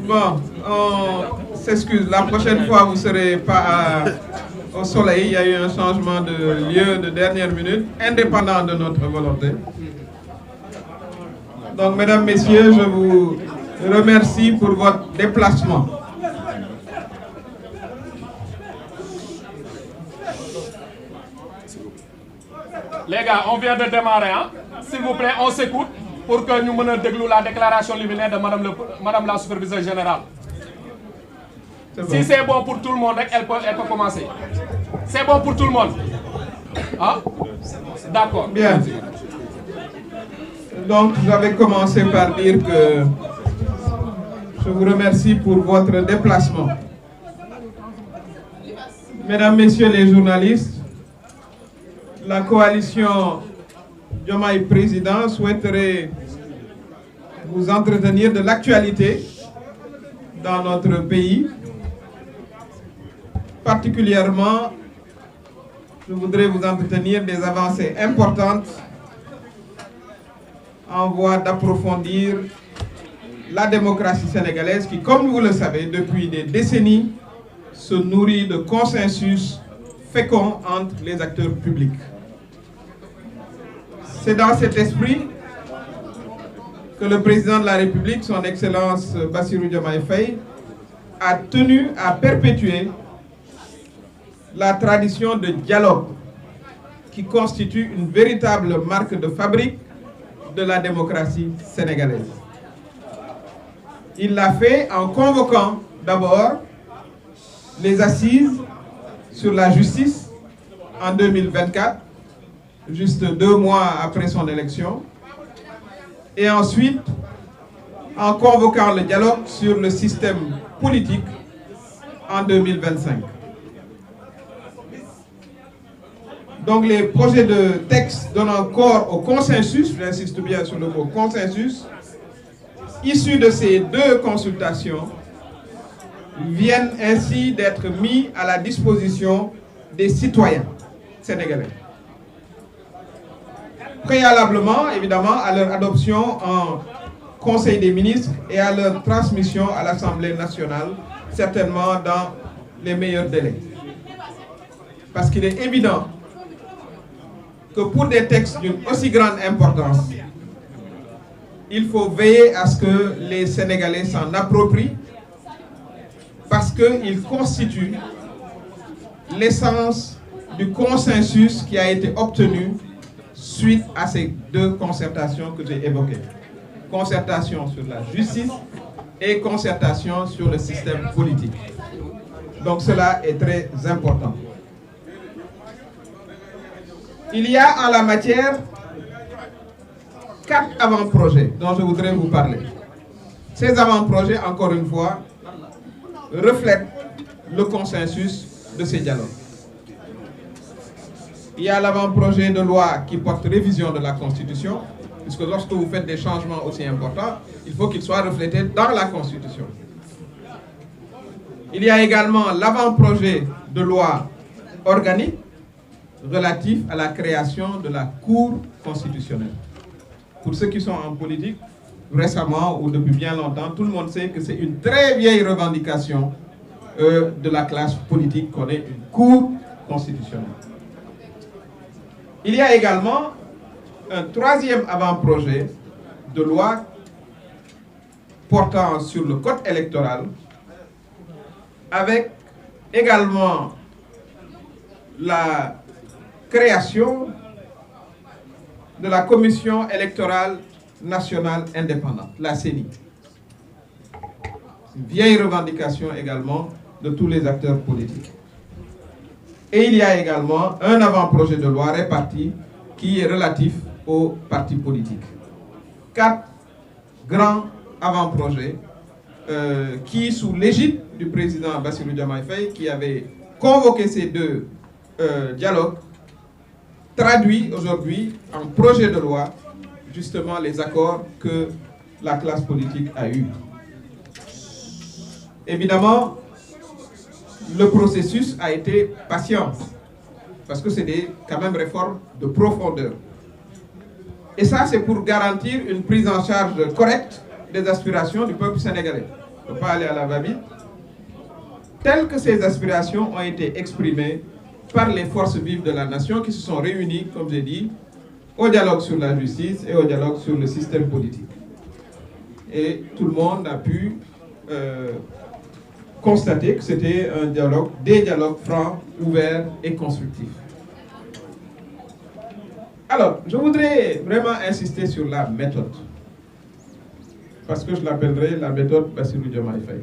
Bon, on s'excuse. La prochaine fois, vous ne serez pas au soleil. Il y a eu un changement de lieu de dernière minute, indépendant de notre volonté. Donc, mesdames, messieurs, je vous remercie pour votre déplacement. Les gars, on vient de démarrer, hein? S'il vous plaît, on s'écoute pour que nous menions la déclaration liminaire de Madame la superviseure générale. Si c'est bon pour tout le monde, elle peut commencer. C'est bon pour tout le monde? Hein? D'accord. Bien. Donc, j'avais commencé par dire que je vous remercie pour votre déplacement. Mesdames, Messieurs les journalistes, la coalition Diomaye Président souhaiterait vous entretenir de l'actualité dans notre pays. Particulièrement, je voudrais vous entretenir des avancées importantes en voie d'approfondir la démocratie sénégalaise qui, comme vous le savez, depuis des décennies, se nourrit de consensus fécond entre les acteurs publics. C'est dans cet esprit que le président de la République, son Excellence Bassirou Diomaye Faye, a tenu à perpétuer la tradition de dialogue qui constitue une véritable marque de fabrique de la démocratie sénégalaise. Il l'a fait en convoquant d'abord les assises sur la justice en 2024, juste 2 mois après son élection, et ensuite en convoquant le dialogue sur le système politique en 2025. Donc les projets de texte donnant corps au consensus, j'insiste bien sur le mot consensus, issus de ces 2 consultations, viennent ainsi d'être mis à la disposition des citoyens sénégalais. Préalablement, évidemment, à leur adoption en Conseil des ministres et à leur transmission à l'Assemblée nationale, certainement dans les meilleurs délais. Parce qu'il est évident que pour des textes d'une aussi grande importance, il faut veiller à ce que les Sénégalais s'en approprient parce qu'ils constituent l'essence du consensus qui a été obtenu suite à ces 2 concertations que j'ai évoquées. Concertation sur la justice et concertation sur le système politique. Donc cela est très important. Il y a en la matière 4 avant-projets dont je voudrais vous parler. Ces avant-projets, encore une fois, reflètent le consensus de ces dialogues. Il y a l'avant-projet de loi qui porte révision de la Constitution, puisque lorsque vous faites des changements aussi importants, il faut qu'ils soient reflétés dans la Constitution. Il y a également l'avant-projet de loi organique relatif à la création de la Cour constitutionnelle. Pour ceux qui sont en politique, récemment ou depuis bien longtemps, tout le monde sait que c'est une très vieille revendication de la classe politique qu'on ait une Cour constitutionnelle. Il y a également un 3e avant-projet de loi portant sur le code électoral, avec également la création de la Commission électorale nationale indépendante, la CENI. Une vieille revendication également de tous les acteurs politiques. Et il y a également un avant-projet de loi réparti qui est relatif aux partis politiques. 4 grands avant-projets qui, sous l'égide du président Bassirou Diomaye Faye, qui avait convoqué ces 2 dialogues, traduit aujourd'hui en projet de loi justement les accords que la classe politique a eus. Évidemment, le processus a été patient, parce que c'est quand même réformes de profondeur. Et ça, c'est pour garantir une prise en charge correcte des aspirations du peuple sénégalais. On ne peut pas aller à la va-vite. Telles que ces aspirations ont été exprimées par les forces vives de la nation qui se sont réunies, comme j'ai dit, au dialogue sur la justice et au dialogue sur le système politique. Et tout le monde a pu constater que c'était des dialogues francs, ouverts et constructifs. Alors, je voudrais vraiment insister sur la méthode, parce que je l'appellerai la méthode Bassirou Diomaye Faye.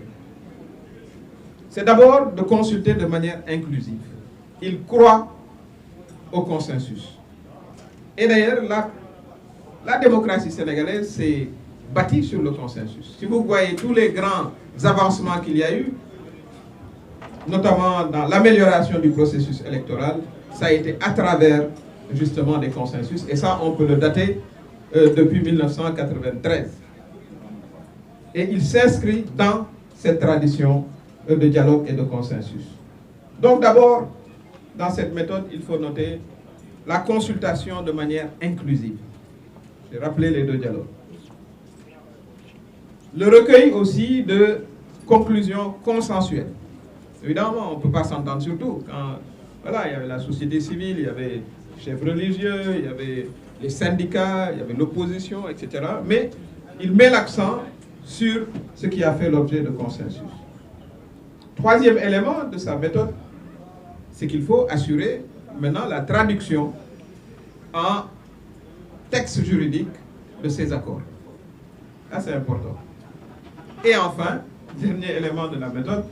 C'est d'abord de consulter de manière inclusive. Il croit au consensus. Et d'ailleurs, la démocratie sénégalaise s'est bâtie sur le consensus. Si vous voyez tous les grands avancements qu'il y a eu, notamment dans l'amélioration du processus électoral, ça a été à travers justement des consensus. Et ça, on peut le dater depuis 1993. Et il s'inscrit dans cette tradition de dialogue et de consensus. Donc d'abord, dans cette méthode, il faut noter la consultation de manière inclusive. J'ai rappelé les deux dialogues. Le recueil aussi de conclusions consensuelles. Évidemment, on ne peut pas s'entendre sur tout. Voilà, il y avait la société civile, il y avait les chefs religieux, il y avait les syndicats, il y avait l'opposition, etc. Mais il met l'accent sur ce qui a fait l'objet de consensus. Troisième élément de sa méthode, c'est qu'il faut assurer maintenant la traduction en texte juridique de ces accords. Là, c'est important. Et enfin, dernier élément de la méthode,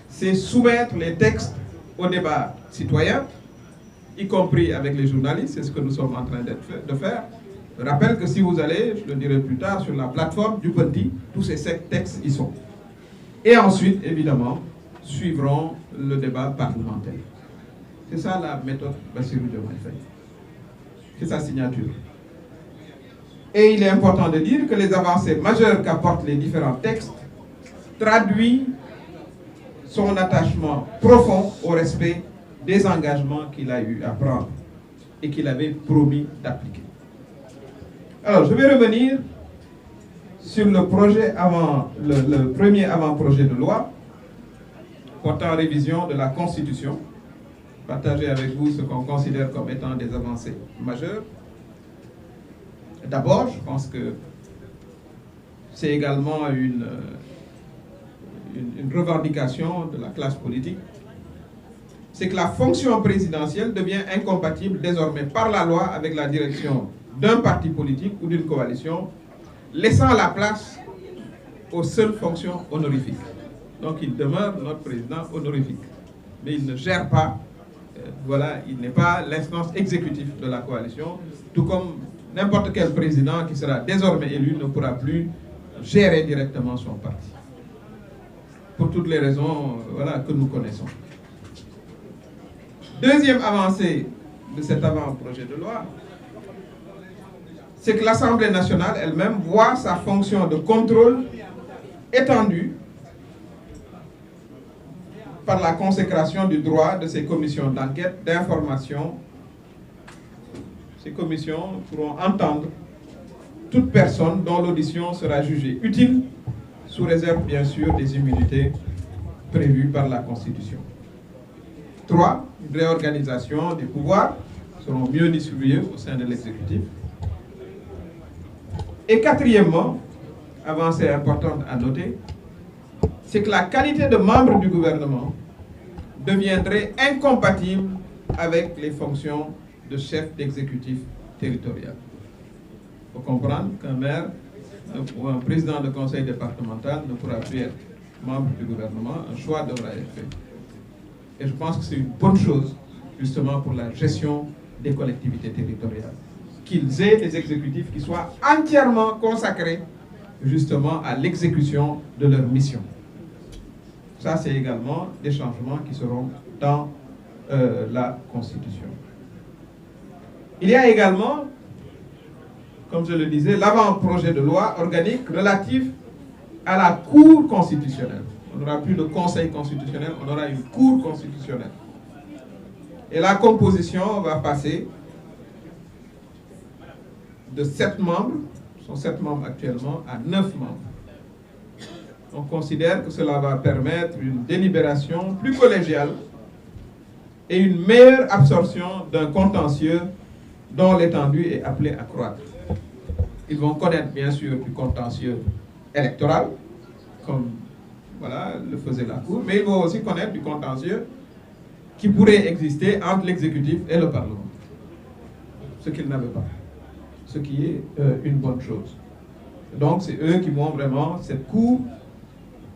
c'est soumettre les textes au débat citoyen, y compris avec les journalistes, c'est ce que nous sommes en train de faire. Je rappelle que si vous allez, je le dirai plus tard, sur la plateforme du Petit, tous ces textes y sont. Et ensuite, évidemment, suivront le débat parlementaire. C'est ça la méthode Bassirou Diomaye Faye. C'est sa signature. Et il est important de dire que les avancées majeures qu'apportent les différents textes traduisent son attachement profond au respect des engagements qu'il a eu à prendre et qu'il avait promis d'appliquer. Alors, je vais revenir sur le premier avant-projet de loi portant révision de la Constitution, partager avec vous ce qu'on considère comme étant des avancées majeures. D'abord, je pense que c'est également une revendication de la classe politique, c'est que la fonction présidentielle devient incompatible désormais par la loi avec la direction d'un parti politique ou d'une coalition, laissant la place aux seules fonctions honorifiques. Donc il demeure notre président honorifique, mais il ne gère pas, voilà, il n'est pas l'instance exécutive de la coalition, tout comme n'importe quel président qui sera désormais élu ne pourra plus gérer directement son parti. Pour toutes les raisons voilà, que nous connaissons. Deuxième avancée de cet avant-projet de loi, c'est que l'Assemblée nationale elle-même voit sa fonction de contrôle étendue par la consécration du droit de ces commissions d'enquête, d'information. Ces commissions pourront entendre toute personne dont l'audition sera jugée utile, sous réserve bien sûr des immunités prévues par la Constitution. 3. Une réorganisation des pouvoirs seront mieux distribués au sein de l'exécutif. Et quatrièmement, avancée importante à noter, c'est que la qualité de membre du gouvernement deviendrait incompatible avec les fonctions de chef d'exécutif territorial. Il faut comprendre qu'un maire ou un président de conseil départemental ne pourra plus être membre du gouvernement, un choix devra être fait. Et je pense que c'est une bonne chose, justement, pour la gestion des collectivités territoriales. Qu'ils aient des exécutifs qui soient entièrement consacrés, justement, à l'exécution de leur mission. Ça, c'est également des changements qui seront dans la Constitution. Il y a également, comme je le disais, l'avant-projet de loi organique relatif à la Cour constitutionnelle. On n'aura plus de Conseil constitutionnel, on aura une Cour constitutionnelle. Et la composition va passer de 7 membres, sont 7 membres actuellement, à 9 membres. On considère que cela va permettre une délibération plus collégiale et une meilleure absorption d'un contentieux dont l'étendue est appelée à croître. Ils vont connaître bien sûr du contentieux électoral, comme voilà, le faisait la Cour, mais ils vont aussi connaître du contentieux qui pourrait exister entre l'exécutif et le Parlement, ce qu'ils n'avaient pas, ce qui est une bonne chose. Donc c'est eux qui vont vraiment, cette Cour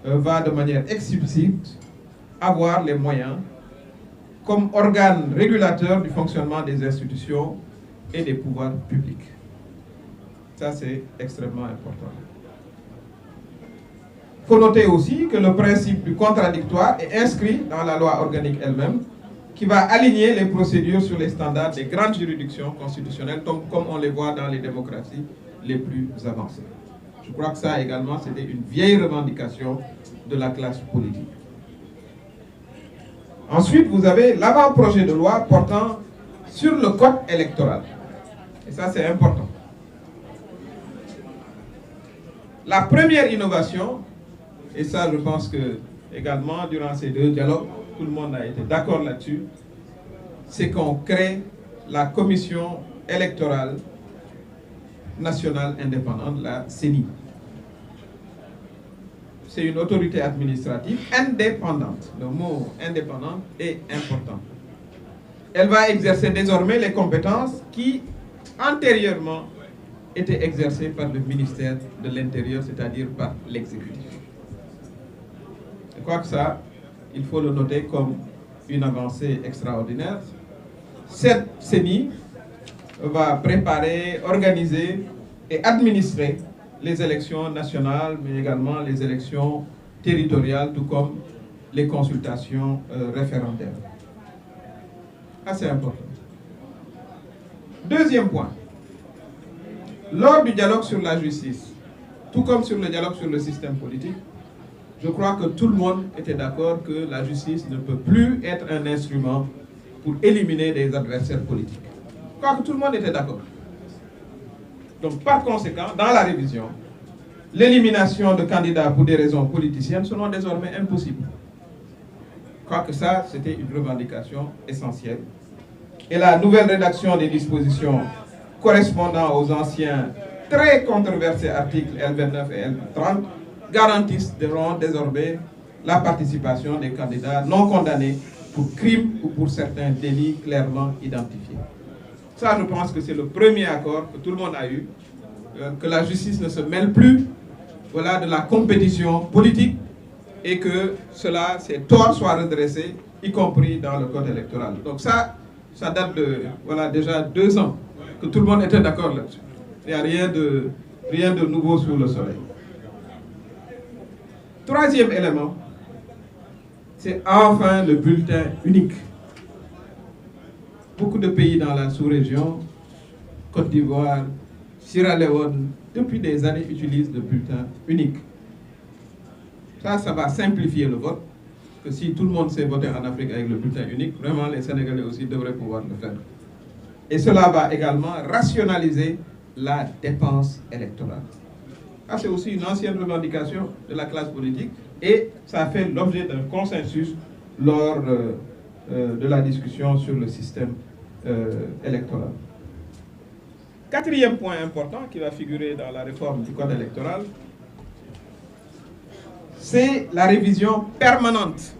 va de manière explicite avoir les moyens comme organe régulateur du fonctionnement des institutions et des pouvoirs publics. Ça, c'est extrêmement important. Il faut noter aussi que le principe du contradictoire est inscrit dans la loi organique elle-même, qui va aligner les procédures sur les standards des grandes juridictions constitutionnelles, comme on les voit dans les démocraties les plus avancées. Je crois que ça également, c'était une vieille revendication de la classe politique. Ensuite, vous avez l'avant-projet de loi portant sur le code électoral. Et ça, c'est important. La première innovation, et ça, je pense que également, durant ces deux dialogues, tout le monde a été d'accord là-dessus, c'est qu'on crée la Commission électorale nationale indépendante, la CENI. C'est une autorité administrative indépendante. Le mot indépendante est important. Elle va exercer désormais les compétences qui, antérieurement, étaient exercées par le ministère de l'Intérieur, c'est-à-dire par l'exécutif. Je crois que ça, il faut le noter comme une avancée extraordinaire. Cette CENI va préparer, organiser et administrer les élections nationales, mais également les élections territoriales, tout comme les consultations référendaires. Assez important. Deuxième point. Lors du dialogue sur la justice, tout comme sur le dialogue sur le système politique, je crois que tout le monde était d'accord que la justice ne peut plus être un instrument pour éliminer des adversaires politiques. Je crois que tout le monde était d'accord. Donc, par conséquent, dans la révision, l'élimination de candidats pour des raisons politiciennes seront désormais impossibles. Je crois que ça, c'était une revendication essentielle. Et la nouvelle rédaction des dispositions correspondant aux anciens très controversés articles L29 et L30 garantiront désormais la participation des candidats non condamnés pour crimes ou pour certains délits clairement identifiés. Ça, je pense que c'est le premier accord que tout le monde a eu, que la justice ne se mêle plus, voilà, de la compétition politique et que cela, ces torts soient redressés, y compris dans le code électoral. Donc ça date de, voilà, déjà 2 ans que tout le monde était d'accord là-dessus. Il n'y a rien de nouveau sous le soleil. Troisième élément, c'est enfin le bulletin unique. Beaucoup de pays dans la sous-région, Côte d'Ivoire, Sierra Leone, depuis des années utilisent le bulletin unique. Ça va simplifier le vote. Que si tout le monde sait voter en Afrique avec le bulletin unique, vraiment les Sénégalais aussi devraient pouvoir le faire. Et cela va également rationaliser la dépense électorale. Ça, c'est aussi une ancienne revendication de la classe politique et ça fait l'objet d'un consensus lors de la discussion sur le système électoral. Quatrième point important qui va figurer dans la réforme du code électoral, c'est la révision permanente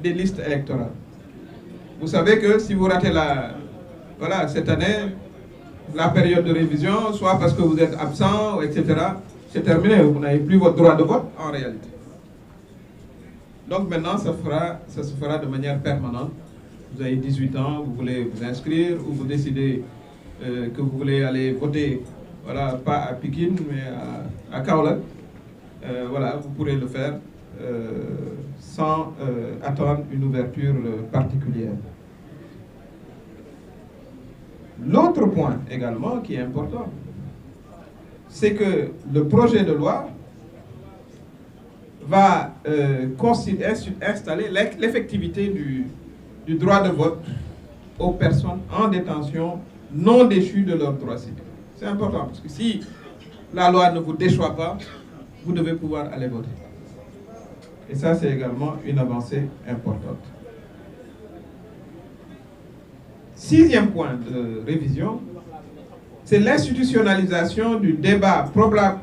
des listes électorales. Vous savez que si vous ratez cette année, la période de révision, soit parce que vous êtes absent, etc., c'est terminé, vous n'avez plus votre droit de vote en réalité. Donc maintenant, ça se fera de manière permanente. Vous avez 18 ans, vous voulez vous inscrire ou vous décidez que vous voulez aller voter, voilà, pas à Pikine, mais à Kaolack. Voilà, vous pourrez le faire sans attendre une ouverture particulière. L'autre point également qui est important, c'est que le projet de loi va installer l'effectivité du droit de vote aux personnes en détention non déchues de leurs droits civiques. C'est important parce que si la loi ne vous déchoit pas, vous devez pouvoir aller voter. Et ça, c'est également une avancée importante. 6e point de révision, c'est l'institutionnalisation du débat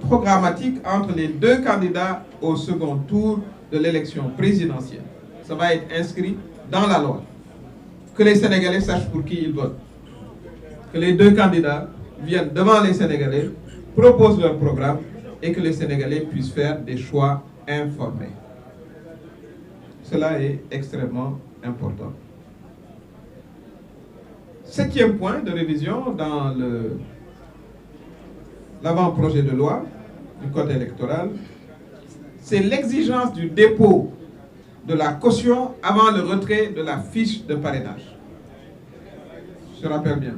programmatique entre les 2 candidats au second tour de l'élection présidentielle. Ça va être inscrit dans la loi. Que les Sénégalais sachent pour qui ils votent. Que les 2 candidats viennent devant les Sénégalais, proposent leur programme et que les Sénégalais puissent faire des choix informés. Cela est extrêmement important. 7e point de révision dans l'avant-projet de loi du Code électoral, c'est l'exigence du dépôt de la caution avant le retrait de la fiche de parrainage. Je rappelle bien.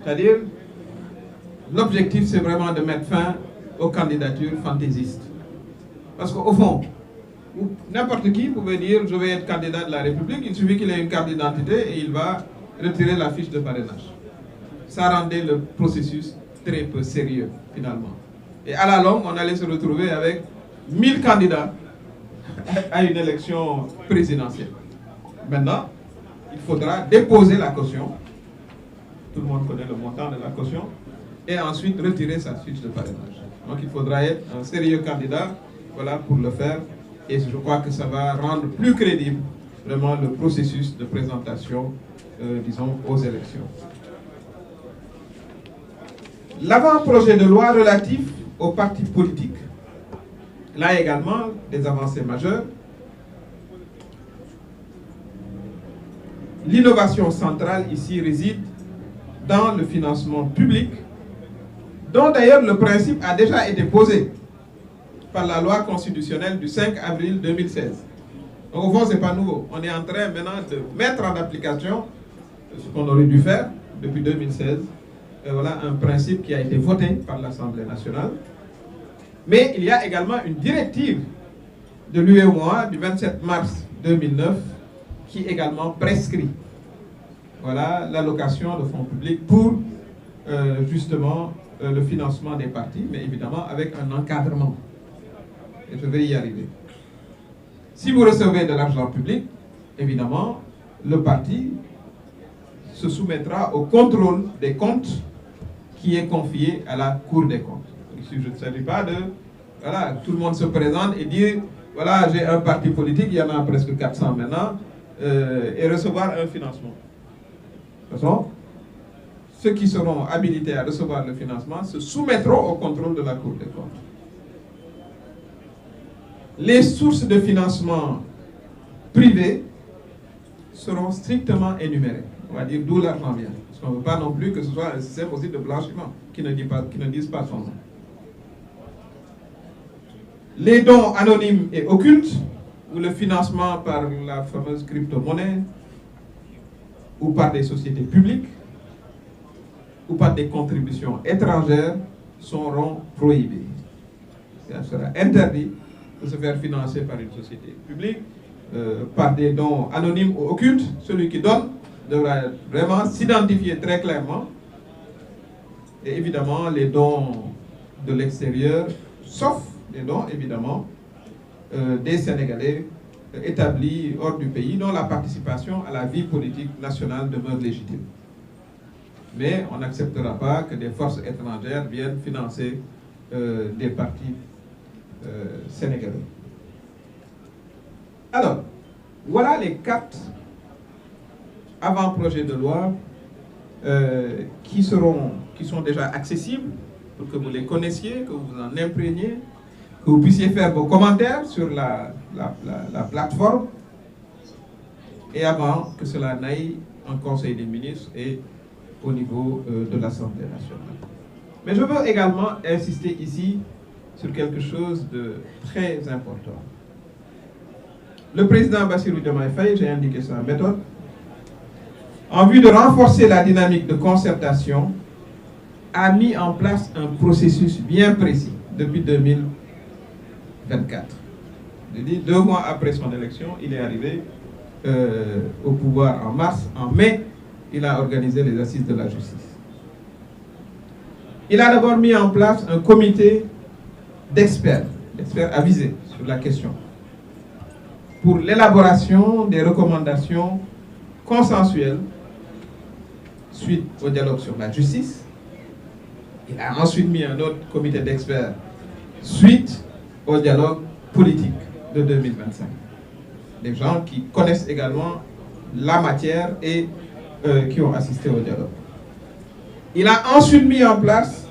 C'est-à-dire, l'objectif, c'est vraiment de mettre fin aux candidatures fantaisistes. Parce qu'au fond, n'importe qui pouvait dire « je vais être candidat de la République », il suffit qu'il ait une carte d'identité et il va retirer la fiche de parrainage. Ça rendait le processus très peu sérieux, finalement. Et à la longue, on allait se retrouver avec 1000 candidats à une élection présidentielle. Maintenant, il faudra déposer la caution. Tout le monde connaît le montant de la caution. Et ensuite retirer sa fiche de parrainage. Donc il faudra être un sérieux candidat, voilà, pour le faire. Et je crois que ça va rendre plus crédible vraiment le processus de présentation, disons, aux élections. L'avant-projet de loi relatif aux partis politiques. Là également, des avancées majeures. L'innovation centrale ici réside dans le financement public, dont d'ailleurs le principe a déjà été posé par la loi constitutionnelle du 5 avril 2016. Donc au fond, ce n'est pas nouveau. On est en train maintenant de mettre en application ce qu'on aurait dû faire depuis 2016. Et voilà un principe qui a été voté par l'Assemblée nationale. Mais il y a également une directive de l'UEMOA du 27 mars 2009 qui également prescrit, voilà, l'allocation de fonds publics pour justement le financement des partis, mais évidemment avec un encadrement. Et je vais y arriver. Si vous recevez de l'argent public, évidemment, le parti se soumettra au contrôle des comptes qui est confié à la Cour des comptes. Il ne s'agit pas de, voilà, tout le monde se présente et dire, voilà, j'ai un parti politique, il y en a presque 400 maintenant, et recevoir un financement. De toute façon, ceux qui seront habilités à recevoir le financement se soumettront au contrôle de la Cour des comptes. Les sources de financement privées seront strictement énumérées. On va dire d'où l'argent vient. Parce qu'on ne veut pas non plus que ce soit un système aussi de blanchiment qui ne dise pas son nom. Les dons anonymes et occultes, ou le financement par la fameuse crypto-monnaie, ou par des sociétés publiques, ou par des contributions étrangères, seront prohibés. Ça sera interdit de se faire financer par une société publique, par des dons anonymes ou occultes. Celui qui donne devra vraiment s'identifier très clairement. Et évidemment, les dons de l'extérieur, sauf les dons, évidemment, des Sénégalais établis hors du pays, dont la participation à la vie politique nationale demeure légitime. Mais on n'acceptera pas que des forces étrangères viennent financer des partis sénégalais. Alors, voilà les 4 avant-projets de loi qui sont déjà accessibles pour que vous les connaissiez, que vous en imprégniez, que vous puissiez faire vos commentaires sur la plateforme et avant que cela n'aille en Conseil des ministres et au niveau de l'Assemblée nationale. Mais je veux également insister ici sur quelque chose de très important. Le président Bassirou Diomaye Faye, j'ai indiqué sa méthode, en vue de renforcer la dynamique de concertation, a mis en place un processus bien précis depuis 2024. Je dis 2 mois après son élection, il est arrivé au pouvoir en mars. En mai, il a organisé les assises de la justice. Il a d'abord mis en place un comité d'experts avisés sur la question, pour l'élaboration des recommandations consensuelles suite au dialogue sur la justice. Il a ensuite mis un autre comité d'experts suite au dialogue politique de 2025. Des gens qui connaissent également la matière et qui ont assisté au dialogue. Il a ensuite mis en place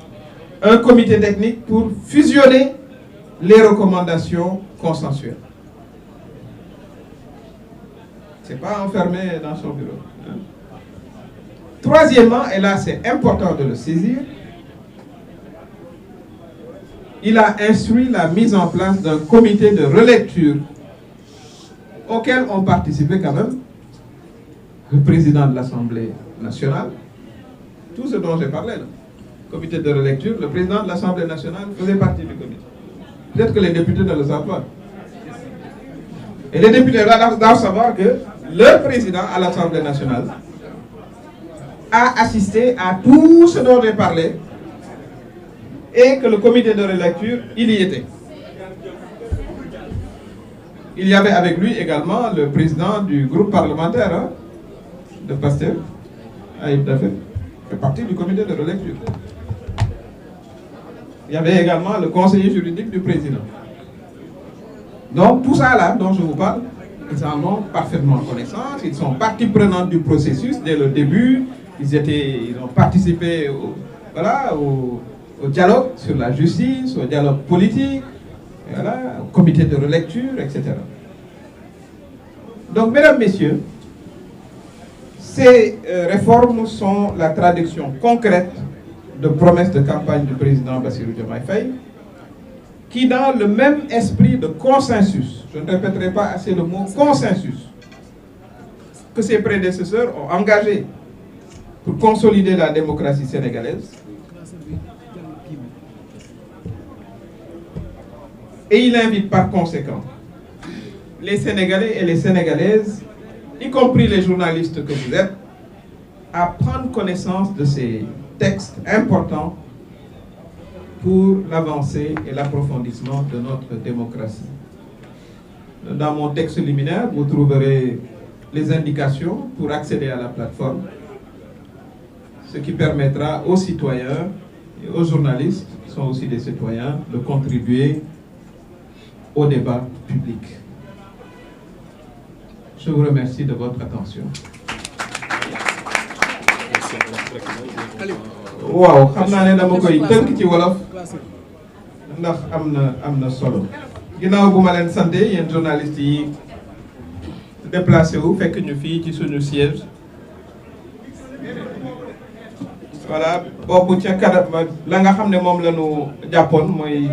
un comité technique pour fusionner les recommandations consensuelles. Ce n'est pas enfermé dans son bureau. Hein. Troisièmement, et là c'est important de le saisir, il a instruit la mise en place d'un comité de relecture auquel ont participé quand même le président de l'Assemblée nationale, tout ce dont j'ai parlé là. Comité de relecture, le président de l'Assemblée nationale faisait partie du comité. Peut-être que les députés ne le savent pas. Et les députés doivent savoir que le président à l'Assemblée nationale a assisté à tout ce dont j'ai parlé et que le comité de relecture, il y était. Il y avait avec lui également le président du groupe parlementaire de Pastef, Ayib Daffé, fait partie du comité de relecture. Il y avait également le conseiller juridique du président. Donc tout ça là dont je vous parle, ils en ont parfaitement connaissance, ils sont partie prenante du processus dès le début, ils ont participé au dialogue sur la justice, au dialogue politique, voilà, au comité de relecture, etc. Donc mesdames, messieurs, ces réformes sont la traduction concrète de promesses de campagne du président Bassirou Diomaye Faye, qui dans le même esprit de consensus, je ne répéterai pas assez le mot consensus, que ses prédécesseurs ont engagé pour consolider la démocratie sénégalaise, et il invite par conséquent les Sénégalais et les Sénégalaises, y compris les journalistes que vous êtes, à prendre connaissance de ces textes importants pour l'avancée et l'approfondissement de notre démocratie. Dans mon texte liminaire, vous trouverez les indications pour accéder à la plateforme, ce qui permettra aux citoyens et aux journalistes, qui sont aussi des citoyens, de contribuer au débat public. Je vous remercie de votre attention. waaw xam naa ne dama koy tënk ci wolof ndax am na solo ginnaaw bu ma leen sante yéen journalistes yi déplacé wu fekk ñu fii ci suñu siège voilà boobu ca kadam la nga xam ne moom la ñu jàppoon mooy